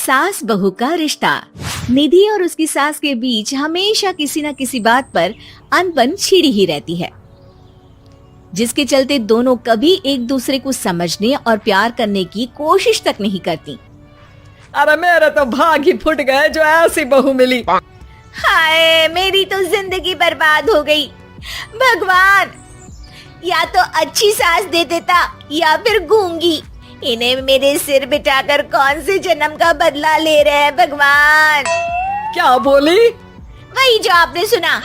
सास बहू का रिश्ता। निधि और उसकी सास के बीच हमेशा किसी न किसी बात पर अनबन छिड़ी ही रहती है, जिसके चलते दोनों कभी एक दूसरे को समझने और प्यार करने की कोशिश तक नहीं करती। अरे मेरे तो भाग ही फुट गए जो ऐसी बहू मिली। हाय, मेरी तो जिंदगी बर्बाद हो गई। भगवान, या तो अच्छी सास दे देता या फिर गूंगी। इन्हें मेरे सिर बिठाकर कौन से जन्म का बदला ले रहे हैं भगवान। क्या बोली? वही जो आपने सुना।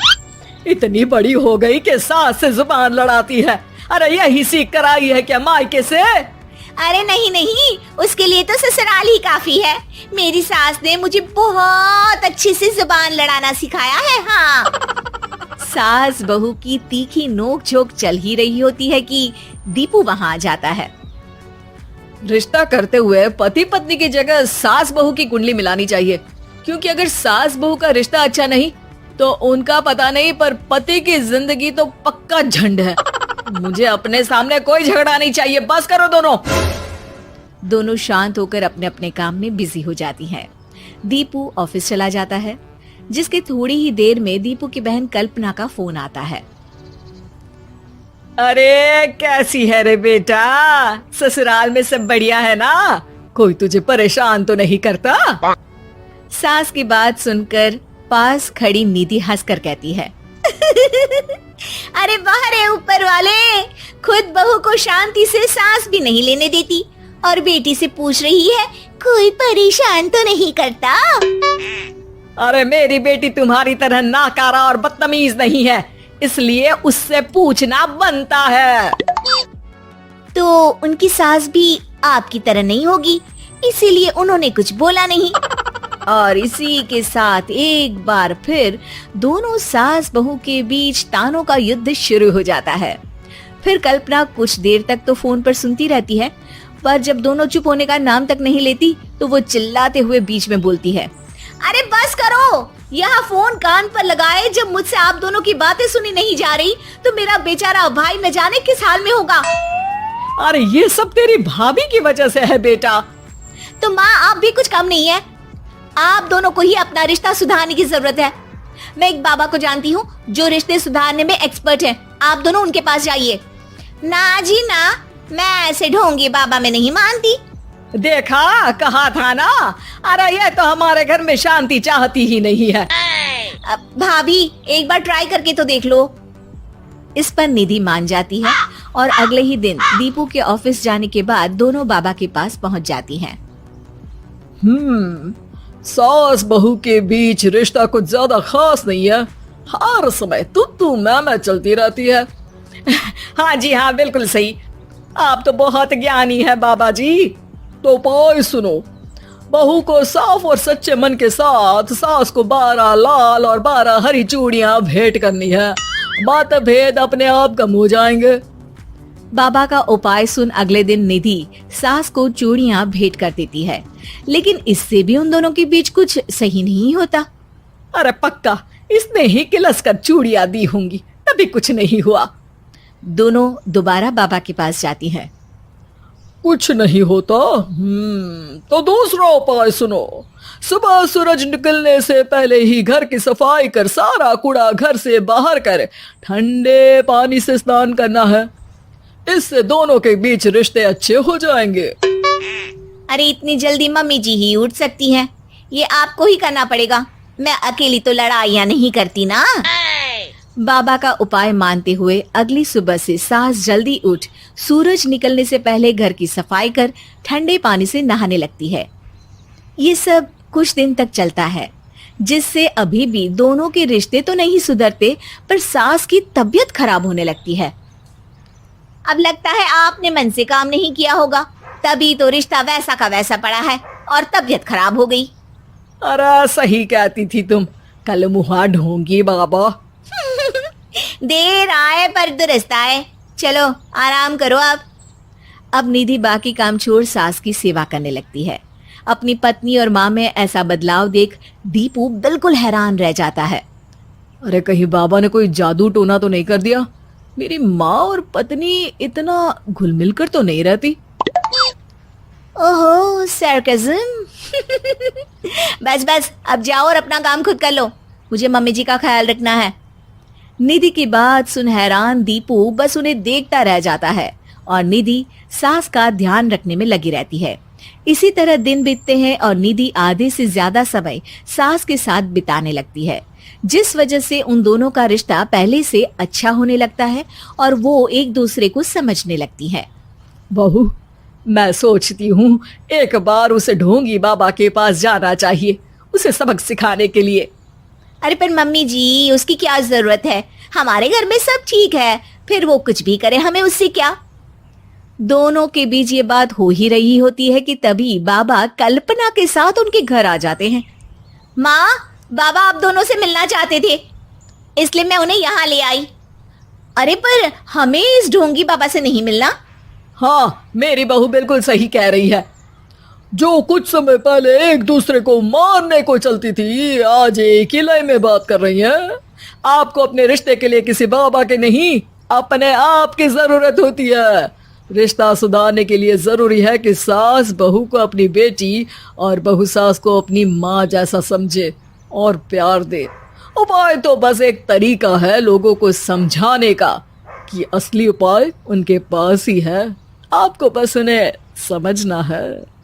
इतनी बड़ी हो गई कि सास से जुबान लड़ाती है। अरे यही सीख कर आई है क्या मायके से? अरे नहीं नहीं, उसके लिए तो ससुराल ही काफी है। मेरी सास ने मुझे बहुत अच्छे से जुबान लड़ाना सिखाया है। हाँ। सास बहू की तीखी नोक झोंक चल ही रही होती है कि दीपू वहाँ आ जाता है। रिश्ता करते हुए पति पत्नी की जगह सास बहू की कुंडली मिलानी चाहिए, क्योंकि अगर सास बहू का रिश्ता अच्छा नहीं तो उनका पता नहीं, पर पति की जिंदगी तो पक्का झंड है। मुझे अपने सामने कोई झगड़ा नहीं चाहिए, बस करो दोनों। दोनों शांत होकर अपने अपने काम में बिजी हो जाती हैं। दीपू ऑफिस चला जाता है, जिसके थोड़ी ही देर में दीपू की बहन कल्पना का फोन आता है। अरे कैसी है रे बेटा? ससुराल में सब बढ़िया है ना? कोई तुझे परेशान तो नहीं करता? सास की बात सुनकर पास खड़ी निधि हंसकर कहती है अरे बाहर है ऊपर वाले, खुद बहू को शांति से सांस भी नहीं लेने देती और बेटी से पूछ रही है कोई परेशान तो नहीं करता। अरे मेरी बेटी तुम्हारी तरह नाकारा और बदतमीज नहीं है, इसलिए उससे पूछना बनता है। तो उनकी सास भी आपकी तरह नहीं होगी, इसीलिए उन्होंने कुछ बोला नहीं। और इसी के साथ एक बार फिर दोनों सास बहू के बीच तानों का युद्ध शुरू हो जाता है। फिर कल्पना कुछ देर तक तो फोन पर सुनती रहती है, पर जब दोनों चुप होने का नाम तक नहीं लेती तो वो चिल्लाते हुए बीच में बोलती है, अरे बस करो, यहाँ फोन कान पर लगाए जब मुझसे आप दोनों की बातें सुनी नहीं जा रही तो मेरा बेचारा भाई न जाने किस हाल में होगा। अरे ये सब तेरी भाभी की वजह से है बेटा। तो माँ, आप भी कुछ कम नहीं है। आप दोनों को ही अपना रिश्ता सुधारने की जरूरत है। मैं एक बाबा को जानती हूँ जो रिश्ते सुधारने में एक्सपर्ट हैं। आप दोनों उनके पास जाइए। ना जी ना, मैं ऐसे ढोंगी बाबा में नहीं मानती। देखा, कहा था ना। अरे ये तो हमारे घर में शांति चाहती ही नहीं है। भाभी, एक बार ट्राई करके तो देख लो। इस पर निधि मान जाती है और अगले ही दिन दीपू के ऑफिस जाने के बाद दोनों बाबा के पास पहुंच जाती हैं। सास बहू के बीच रिश्ता कुछ ज्यादा खास नहीं है। हर समय तू मैं चलती रहती है। हाँ जी हाँ, बिल्कुल सही। आप तो बहुत ज्ञानी है बाबा जी। तो पाई सुनो, बहू को साफ और सच्चे मन के साथ सास को 12 लाल और 12 हरी चूड़ियां भेंट करनी है। मतभेद अपने आप कम हो जाएंगे। बाबा का उपाय सुन अगले दिन निधि सास को चूड़ियां भेंट कर देती है, लेकिन इससे भी उन दोनों के बीच कुछ सही नहीं होता। अरे पक्का इसने ही किलस कर चूड़ियां दी होंगी, तभी कुछ नहीं हुआ। दोनों दोबारा बाबा के पास जाती हैं। कुछ नहीं होता। तो दूसरा उपाय सुनो। सुबह सूरज निकलने से पहले ही घर की सफाई कर सारा कूड़ा घर से बाहर कर ठंडे पानी से स्नान करना है। इससे दोनों के बीच रिश्ते अच्छे हो जाएंगे। अरे इतनी जल्दी मम्मी जी ही उठ सकती हैं? ये आपको ही करना पड़ेगा। मैं अकेली तो लड़ाइयाँ नहीं करती ना। बाबा का उपाय मानते हुए अगली सुबह से सास जल्दी उठ सूरज निकलने से पहले घर की सफाई कर ठंडे पानी से नहाने लगती है। ये सब कुछ दिन तक चलता है, जिससे अभी भी दोनों के रिश्ते तो नहीं सुधरते, पर सास की तबीयत खराब होने लगती है। अब लगता है आपने मन से काम नहीं किया होगा, तभी तो रिश्ता वैसा का वैसा पड़ा है और तबीयत खराब हो गई। अरे सही कहती थी तुम, कल मुहा ढोंगी बाबा। देर आए पर दुरुस्त आए। चलो आराम करो अब निधि बाकी काम छोड़ सास की सेवा करने लगती है। अपनी पत्नी और माँ में ऐसा बदलाव देख दीपू बिल्कुल हैरान रह जाता है। अरे कहीं बाबा ने कोई जादू टोना तो नहीं कर दिया? मेरी माँ और पत्नी इतना घुल मिल कर तो नहीं रहती। ओहो, sarcasm। बस बस अब जाओ और अपना काम खुद कर लो, मुझे मम्मी जी का ख्याल रखना है। निधि की बात सुन हैरान दीपू बस उन्हें देखता रह जाता है और निधि सास का ध्यान रखने में लगी रहती है। इसी तरह दिन बीतते हैं और निधि आधे से ज्यादा समय सास के साथ बिताने लगती है, जिस वजह से उन दोनों का रिश्ता पहले से अच्छा होने लगता है और वो एक दूसरे को समझने लगती है। बहू, मैं सोचती हूँ एक बार उसे ढोंगी बाबा के पास जाना चाहिए, उसे सबक सिखाने के लिए। अरे पर मम्मी जी, उसकी क्या जरूरत है, हमारे घर में सब ठीक है, फिर वो कुछ भी करे, हमें उससे क्या। दोनों के बीच ये बात हो ही रही होती है कि तभी बाबा कल्पना के साथ उनके घर आ जाते हैं। माँ, बाबा आप दोनों से मिलना चाहते थे, इसलिए मैं उन्हें यहाँ ले आई। अरे पर हमें इस ढोंगी बाबा से नहीं मिलना। हाँ, मेरी बहू बिल्कुल सही कह रही है। जो कुछ समय पहले एक दूसरे को मारने को चलती थी, आज एक ही लय में बात कर रही है। आपको अपने रिश्ते के लिए किसी बाबा के नहीं, अपने आप की जरूरत होती है। रिश्ता सुधारने के लिए जरूरी है कि सास बहू को अपनी बेटी और बहू सास को अपनी माँ जैसा समझे और प्यार दे। उपाय तो बस एक तरीका है लोगों को समझाने का कि असली उपाय उनके पास ही है, आपको बस उन्हें समझना है।